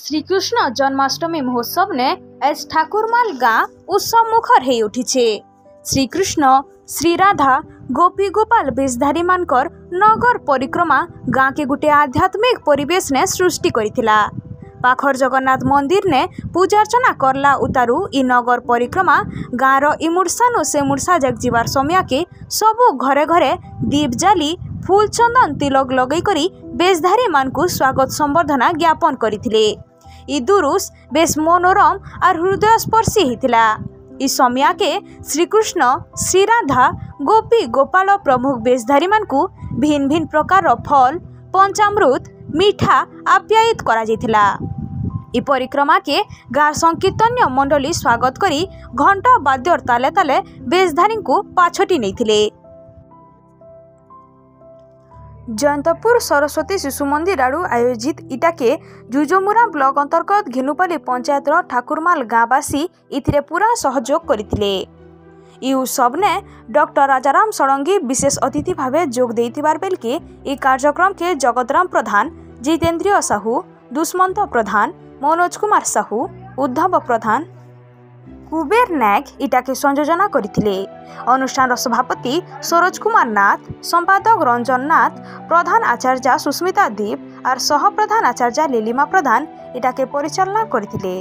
श्रीकृष्ण जन्माष्टमी महोत्सव ने एस ठाकुरमाल गाँ उत्सव मुखर हो उठी। श्रीकृष्ण श्री राधा गोपी गोपाल बेशधारी मानकर नगर परिक्रमा गाँ के गुटे आध्यात्मिक परिवेश ने सृष्टि करिथिला। पाखर जगन्नाथ मंदिर ने पूजार्चना करला उतारू इ नगर परिक्रमा गाँव इमुड़सानु से मुड़सा जग जीवार समय के सबू घरे घरे दीप जाली फूल चंदन तिलक लगई करी बेशधारी मान को स्वागत संबर्धना ज्ञापन करथिले। इ दुरुस बेस मनोरम और हृदयस्पर्शी हिथिला। इस समय के श्रीकृष्ण श्री राधा गोपी गोपाल प्रमुख बेशधारी मान को भिन्न भिन्न प्रकार फल पंचामृत मीठा आप्यायित करा जायथिला। इ परिक्रमा के गाँ संकीर्तन्य मंडली स्वागत करी घंटा वाद्यर ताले ताले बेशधारी को पाछटी नैथिले। जयंतपुर सरस्वती शिशु मंदिर आड़ू आयोजित इटाके जुजमुरा ब्लॉक अंतर्गत घिनुपाली पंचायत ठाकुरमाल गाँवासी इथिरे पूरा सहयोग करथिले। इ उत्सव ने डॉक्टर राजाराम षडंगी विशेष अतिथि भावे जोग देइथिबार बेल के इ कार्यक्रम के जगतराम प्रधान जितेंद्रिय साहू दुष्मंत प्रधान मनोज कुमार साहू उद्धव प्रधान कुबेर नायक इटाके संयोजना करथिले। अनुष्ठान सभापति सरोज कुमार नाथ संपादक रंजन नाथ प्रधान आचार्य सुस्मिता दीप और सह प्रधान आचार्य लीलिमा प्रधान इटाके परिचालना करथिले।